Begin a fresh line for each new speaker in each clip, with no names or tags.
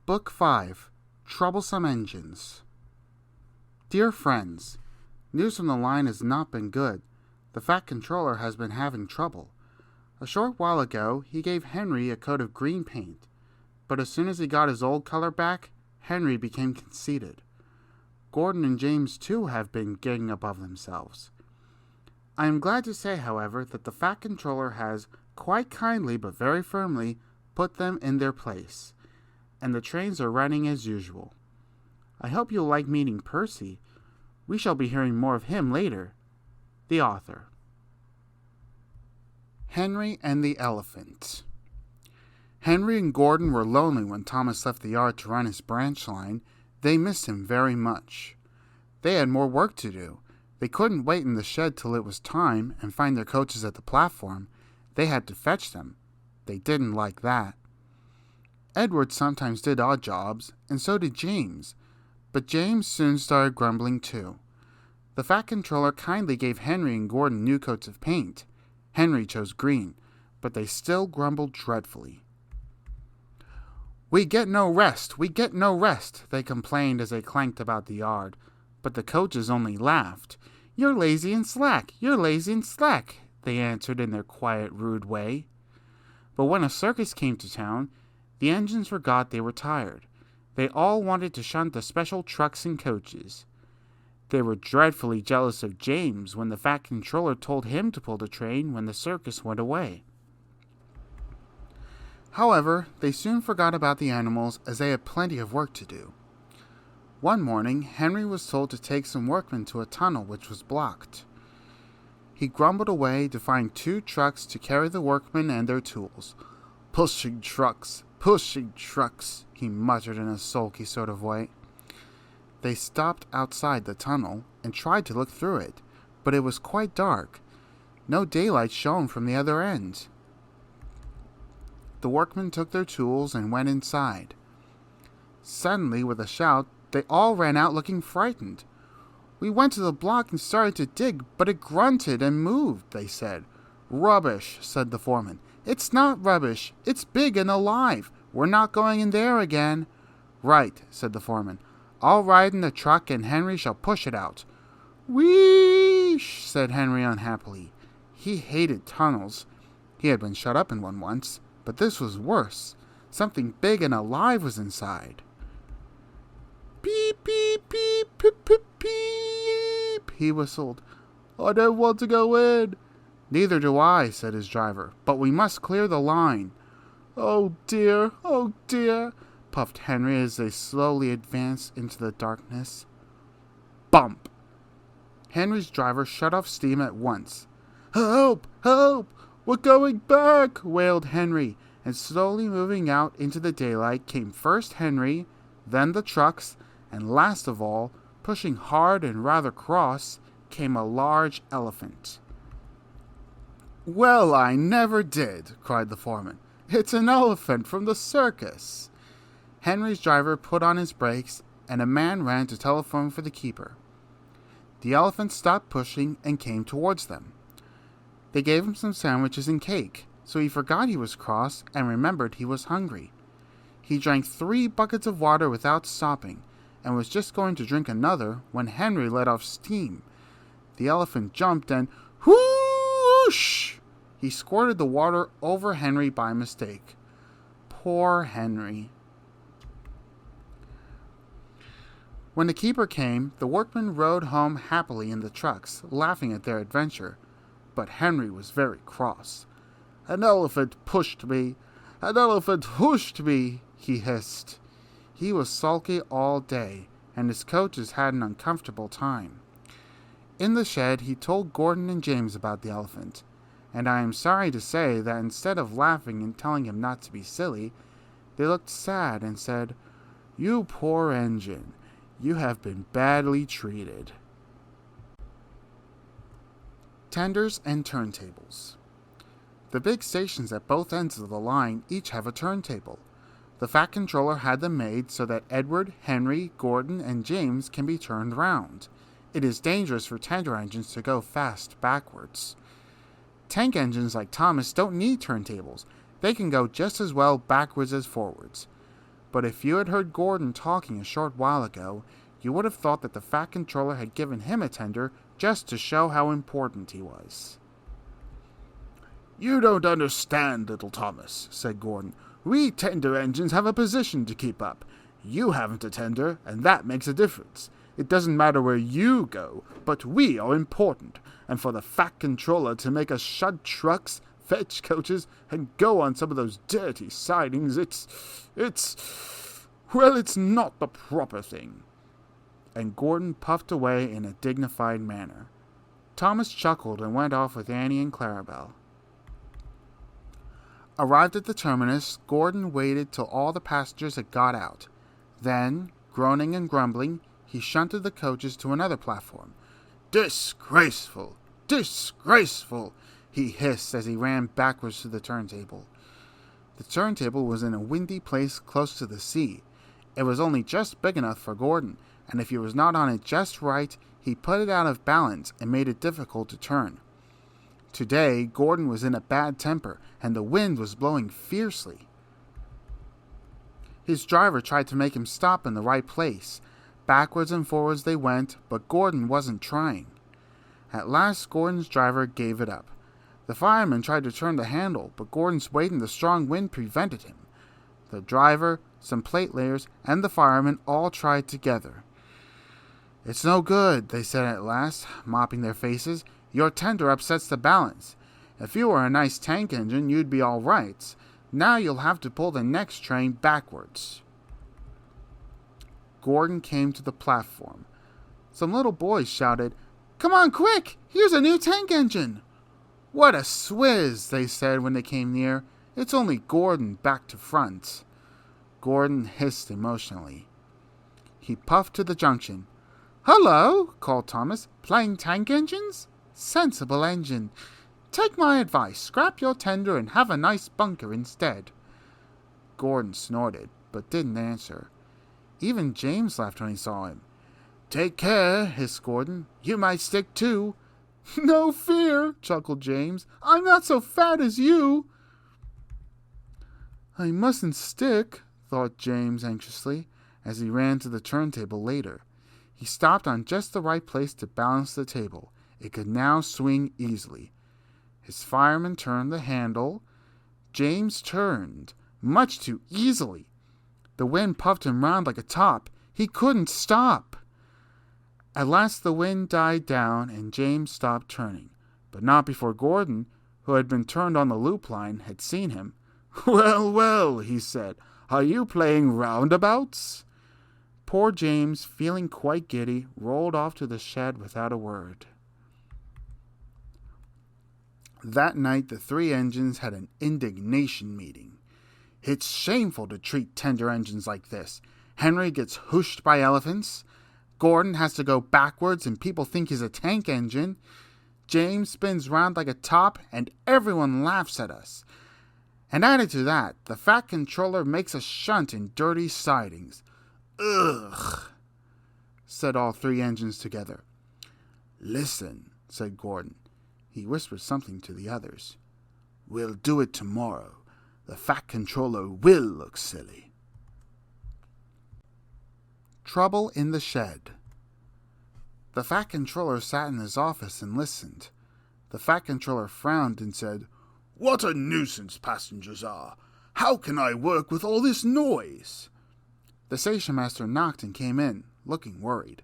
Book 5, Troublesome Engines. Dear friends, news from the line has not been good. The Fat Controller has been having trouble. A short while ago, he gave Henry a coat of green paint, but as soon as he got his old color back, Henry became conceited. Gordon and James too have been getting above themselves. I am glad to say, however, that the Fat Controller has, quite kindly but very firmly, put them in their place, and the trains are running as usual. I hope you'll like meeting Percy. We shall be hearing more of him later. The author. Henry and the Elephant. Henry and Gordon were lonely when Thomas left the yard to run his branch line. They missed him very much. They had more work to do. They couldn't wait in the shed till it was time and find their coaches at the platform. They had to fetch them. They didn't like that. Edward sometimes did odd jobs, and so did James. But James soon started grumbling too. The Fat Controller kindly gave Henry and Gordon new coats of paint. Henry chose green, but they still grumbled dreadfully. "We get no rest, we get no rest," they complained as they clanked about the yard. But the coaches only laughed. "You're lazy and slack, you're lazy and slack," they answered in their quiet, rude way. But when a circus came to town, the engines forgot they were tired. They all wanted to shunt the special trucks and coaches. They were dreadfully jealous of James when the Fat Controller told him to pull the train when the circus went away. However, they soon forgot about the animals as they had plenty of work to do. One morning, Henry was told to take some workmen to a tunnel which was blocked. He grumbled away to find 2 trucks to carry the workmen and their tools. Pushing trucks, he muttered in a sulky sort of way. They stopped outside the tunnel and tried to look through it, but it was quite dark. No daylight shone from the other end. The workmen took their tools and went inside. Suddenly, with a shout, they all ran out looking frightened. "We went to the block and started to dig, but it grunted and moved," they said. "Rubbish," said the foreman. "It's not rubbish. It's big and alive. We're not going in there again." "Right," said the foreman. "I'll ride in the truck and Henry shall push it out." "Wheesh," said Henry unhappily. He hated tunnels. He had been shut up in one once, but this was worse. Something big and alive was inside. "Beep, beep, beep, beep, beep, beep," he whistled. "I don't want to go in." "Neither do I," said his driver, "but we must clear the line." Oh dear," puffed Henry as they slowly advanced into the darkness. Bump! Henry's driver shut off steam at once. "Help! Help! We're going back!" wailed Henry, and slowly moving out into the daylight came first Henry, then the trucks, and last of all, pushing hard and rather cross, came a large elephant. "Well, I never did," cried the foreman. "It's an elephant from the circus." Henry's driver put on his brakes, and a man ran to telephone for the keeper. The elephant stopped pushing and came towards them. They gave him some sandwiches and cake, so he forgot he was cross and remembered he was hungry. He drank 3 buckets of water without stopping, and was just going to drink another when Henry let off steam. The elephant jumped and whoosh! He squirted the water over Henry by mistake. Poor Henry. When the keeper came, the workmen rode home happily in the trucks, laughing at their adventure. But Henry was very cross. "An elephant pushed me. An elephant whooshed me," he hissed. He was sulky all day, and his coaches had an uncomfortable time. In the shed, he told Gordon and James about the elephant, and I am sorry to say that instead of laughing and telling him not to be silly, they looked sad and said, "You poor engine, you have been badly treated." Tenders and turntables. The big stations at both ends of the line each have a turntable. The Fat Controller had them made so that Edward, Henry, Gordon, and James can be turned round. It is dangerous for tender engines to go fast backwards. Tank engines like Thomas don't need turntables. They can go just as well backwards as forwards. but if you had heard Gordon talking a short while ago, you would have thought that the Fat Controller had given him a tender just to show how important he was.
"You don't understand, little Thomas," said Gordon. "We tender engines have a position to keep up. You haven't a tender, and that makes a difference. It doesn't matter where you go, but we are important, and for the Fat Controller to make us shut trucks, fetch coaches, and go on some of those dirty sidings, it's not the proper thing." And Gordon puffed away in a dignified manner. Thomas chuckled and went off with Annie and Clarabelle. Arrived at the terminus, Gordon waited till all the passengers had got out. Then, groaning and grumbling, he shunted the coaches to another platform. "Disgraceful! Disgraceful!" he hissed as he ran backwards to the turntable. The turntable was in a windy place close to the sea. It was only just big enough for Gordon, and if he was not on it just right, he put it out of balance and made it difficult to turn. Today, Gordon was in a bad temper, and the wind was blowing fiercely. His driver tried to make him stop in the right place. Backwards and forwards they went, but Gordon wasn't trying. At last, Gordon's driver gave it up. The fireman tried to turn the handle, but Gordon's weight and the strong wind prevented him. The driver, some plate layers, and the fireman all tried together. "It's no good," they said at last, mopping their faces. "Your tender upsets the balance. If you were a nice tank engine, you'd be all right. Now you'll have to pull the next train backwards." Gordon came to the platform. Some little boys shouted, "Come on, quick! Here's a new tank engine!" "What a swizz!" they said when they came near. "It's only Gordon back to front." Gordon hissed emotionally. He puffed to the junction. "Hello," called Thomas. "Playing tank engines? Sensible engine. Take my advice, scrap your tender and have a nice bunker instead." Gordon snorted, but didn't answer. Even James laughed when he saw him. "Take care," hissed Gordon. "You might stick too." "No fear," chuckled James. "I'm not so fat as you." "I mustn't stick," thought James anxiously, as he ran to the turntable later. He stopped on just the right place to balance the table. It could now swing easily. His fireman turned the handle. James turned, much too easily. The wind puffed him round like a top. He couldn't stop. At last the wind died down and James stopped turning, but not before Gordon, who had been turned on the loop line, had seen him. "Well, well," he said, "are you playing roundabouts?" Poor James, feeling quite giddy, rolled off to the shed without a word. That night the three engines had an indignation meeting. "It's shameful to treat tender engines like this. Henry gets hooshed by elephants. Gordon has to go backwards and people think he's a tank engine. James spins round like a top and everyone laughs at us. And added to that, the Fat Controller makes us shunt in dirty sidings. Ugh," said all three engines together. "Listen," said Gordon. He whispered something to the others. "We'll do it tomorrow. The Fat Controller will look silly." Trouble in the Shed. The Fat Controller sat in his office and listened. The Fat Controller frowned and said, "What a nuisance passengers are! How can I work with all this noise?" The station master knocked and came in, looking worried.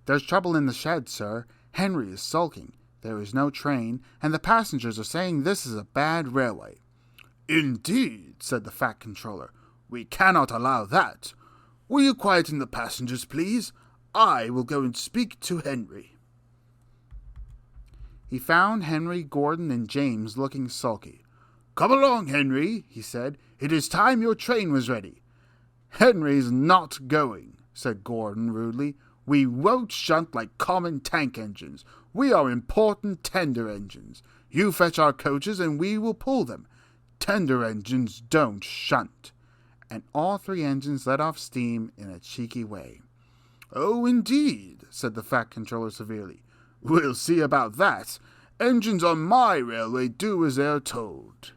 "There's trouble in the shed, sir. Henry is sulking. There is no train, and the passengers are saying this is a bad railway." "Indeed," said the Fat Controller. "We cannot allow that. Will you quieten the passengers, please? I will go and speak to Henry." He found Henry, Gordon, and James looking sulky. "Come along, Henry," he said. "It is time your train was ready." "Henry's not going," said Gordon rudely. "We won't shunt like common tank engines. We are important tender engines. You fetch our coaches and we will pull them. Tender engines don't shunt." And all three engines let off steam in a cheeky way. "Oh, indeed," said the Fat Controller severely. "We'll see about that. Engines on my railway do as they're told."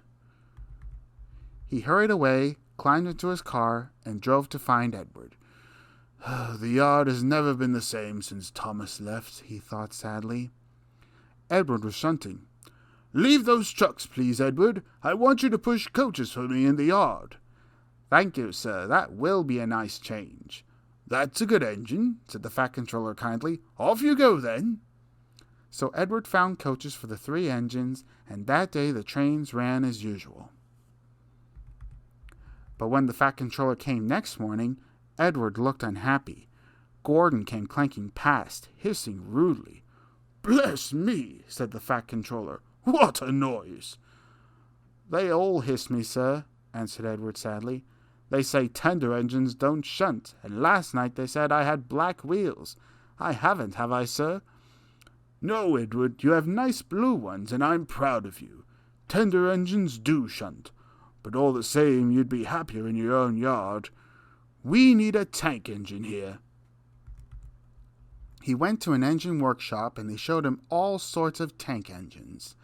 He hurried away,
climbed into his car, and drove to find Edward. The yard has never been the same since Thomas left, he thought sadly. Edward was shunting. Leave those trucks, please, Edward. I want you to push coaches for me in the yard. Thank you, sir. That will be a nice change. That's a good engine, said the Fat Controller kindly. Off you go, then. So Edward found coaches for the 3 engines, and that day the trains ran as usual. But when the Fat Controller came next morning, Edward looked unhappy. Gordon came clanking past, hissing rudely. Bless me, said the Fat Controller. What a noise! They all hiss me, sir, answered Edward sadly. They say tender engines don't shunt, and last night they said I had black wheels. I haven't, have I, sir? No, Edward, you have nice blue ones, and I'm proud of you. Tender engines do shunt, but all the same you'd be happier in your own yard. We need a tank engine here. He went to an engine workshop, and they showed him all sorts of tank engines.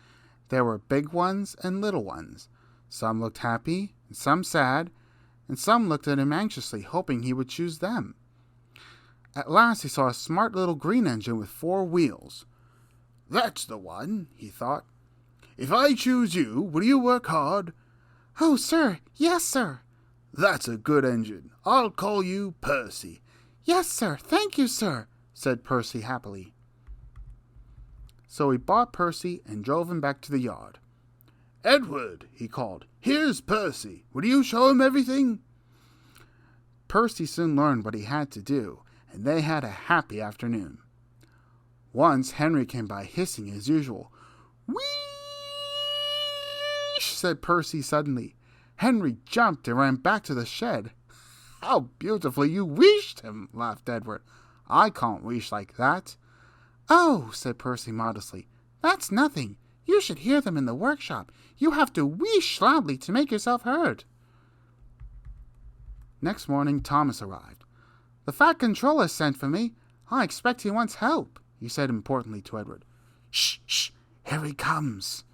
There were big ones and little ones. Some looked happy, and some sad, and some looked at him anxiously, hoping he would choose them. At last he saw a smart little green engine with 4 wheels. That's the one, he thought. If I choose you, will you work hard? Oh, sir, yes, sir. That's a good engine. I'll call you Percy. Yes, sir, thank you, sir, said Percy happily. So he bought Percy and drove him back to the yard. Edward, he called, here's Percy. Will you show him everything? Percy soon learned what he had to do, and they had a happy afternoon. Once Henry came by hissing as usual. Whee! Said Percy suddenly. Henry jumped and ran back to the shed. How beautifully you wheeshed him, laughed Edward. I can't wheesh like that. Oh, said Percy modestly, that's nothing. You should hear them in the workshop. You have to wheesh loudly to make yourself heard. Next morning, Thomas arrived. The Fat Controller sent for me. I expect he wants help, he said importantly to Edward. Shh, shh, here he comes.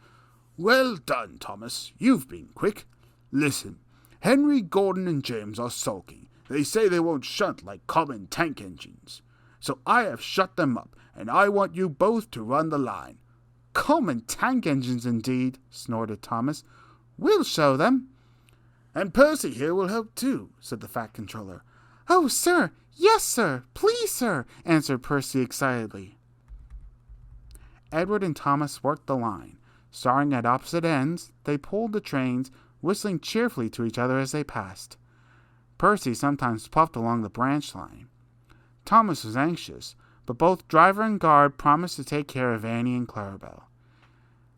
Well done, Thomas. You've been quick. Listen, Henry, Gordon, and James are sulking. They say they won't shunt like common tank engines. So I have shut them up, and I want you both to run the line. Common tank engines, indeed, snorted Thomas. We'll show them. And Percy here will help too, said the Fat Controller. Oh, sir, yes, sir, please, sir, answered Percy excitedly. Edward and Thomas worked the line. Starting at opposite ends, they pulled the trains, whistling cheerfully to each other as they passed. Percy sometimes puffed along the branch line. Thomas was anxious, but both driver and guard promised to take care of Annie and Clarabelle.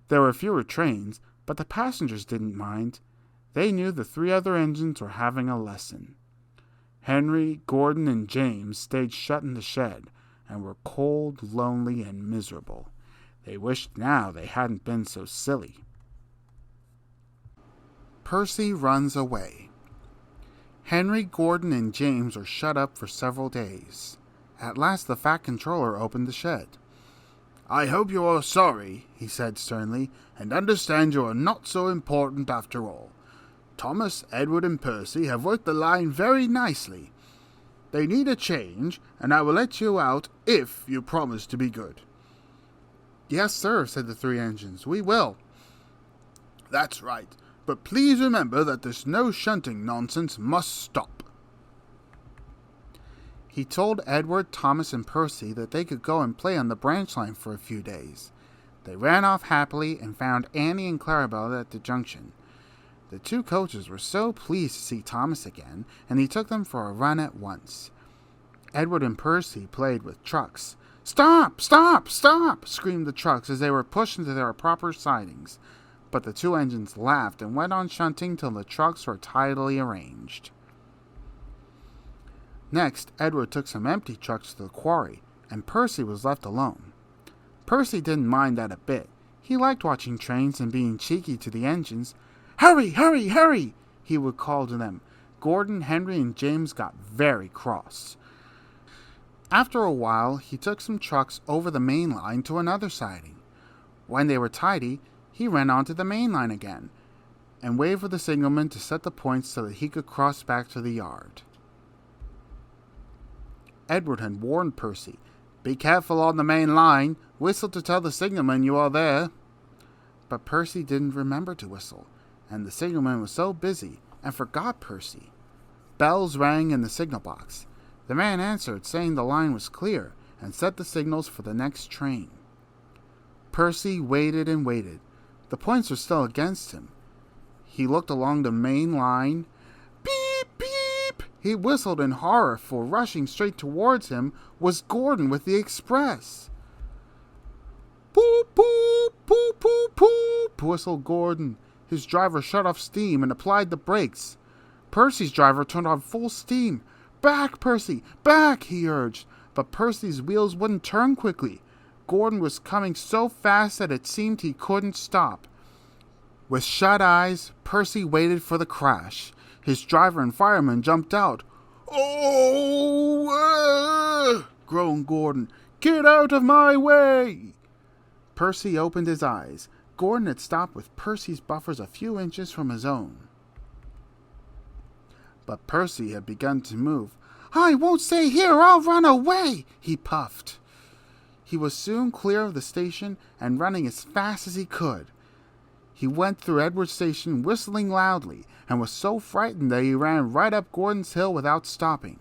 There were fewer trains, but the passengers didn't mind. They knew the 3 other engines were having a lesson. Henry, Gordon, and James stayed shut in the shed and were cold, lonely, and miserable. They wished now they hadn't been so silly. Percy runs away. Henry, Gordon, and James were shut up for several days. At last the Fat Controller opened the shed. I hope you are sorry, he said sternly, and understand you are not so important after all. Thomas, Edward, and Percy have worked the line very nicely. They need a change, and I will let you out if you promise to be good. Yes, sir, said the 3 engines. We will. That's right. But please remember that this no shunting nonsense must stop. He told Edward, Thomas, and Percy that they could go and play on the branch line for a few days. They ran off happily and found Annie and Clarabelle at the junction. The 2 coaches were so pleased to see Thomas again, and he took them for a run at once. Edward and Percy played with trucks. Stop! Stop! Stop! Screamed the trucks as they were pushed into their proper sidings. But the 2 engines laughed and went on shunting till the trucks were tidily arranged. Next, Edward took some empty trucks to the quarry, and Percy was left alone. Percy didn't mind that a bit. He liked watching trains and being cheeky to the engines. Hurry, hurry, hurry, he would call to them. Gordon, Henry, and James got very cross. After a while, he took some trucks over the main line to another siding. When they were tidy, he ran onto the main line again, and waved for the signalman to set the points so that he could cross back to the yard. Edward had warned Percy, "Be careful on the main line. Whistle to tell the signalman you are there." But Percy didn't remember to whistle, and the signalman was so busy and forgot Percy. Bells rang in the signal box. The man answered, saying the line was clear, and set the signals for the next train. Percy waited and waited. The points were still against him. He looked along the main line. Beep, beep! He whistled in horror, for rushing straight towards him was Gordon with the express. Poop, poop, poop, poop, poop, whistled Gordon. His driver shut off steam and applied the brakes. Percy's driver turned on full steam. "Back, Percy, back," he urged. But Percy's wheels wouldn't turn quickly. Gordon was coming so fast that it seemed he couldn't stop. With shut eyes, Percy waited for the crash. His driver and fireman jumped out. "Oh!" groaned Gordon. "Get out of my way!" Percy opened his eyes. Gordon had stopped with Percy's buffers a few inches from his own. But Percy had begun to move. "I won't stay here, I'll run away," he puffed. He was soon clear of the station and running as fast as he could. He went through Edward's station whistling loudly, and was so frightened that he ran right up Gordon's Hill without stopping.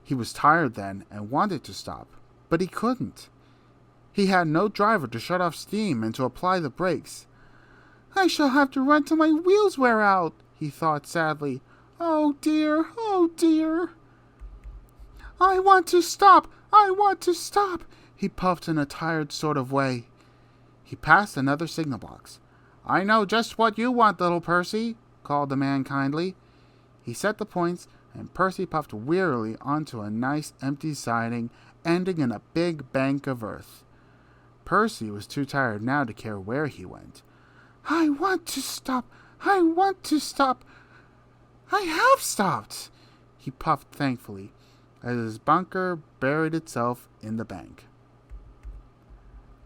He was tired then and wanted to stop, but he couldn't. He had no driver to shut off steam and to apply the brakes. "I shall have to run till my wheels wear out," he thought sadly. "Oh dear, oh dear." "I want to stop, I want to stop," he puffed in a tired sort of way. He passed another signal box. "I know just what you want, little Percy," called the man kindly. He set the points, and Percy puffed wearily onto a nice empty siding, ending in a big bank of earth. Percy was too tired now to care where he went. "I want to stop, I want to stop. I have stopped," he puffed thankfully, as his bunker buried itself in the bank.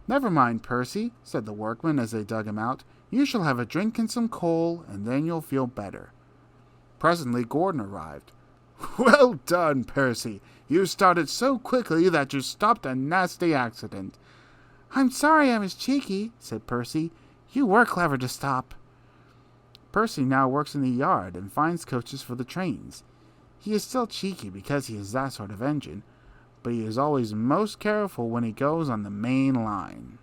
"Never mind, Percy," said the workman as they dug him out. "You shall have a drink and some coal, and then you'll feel better." Presently Gordon arrived. "Well done, Percy. You started so quickly that you stopped a nasty accident." "I'm sorry I was cheeky," said Percy. "You were clever to stop." Percy now works in the yard and finds coaches for the trains. He is still cheeky because he is that sort of engine, but he is always most careful when he goes on the main line.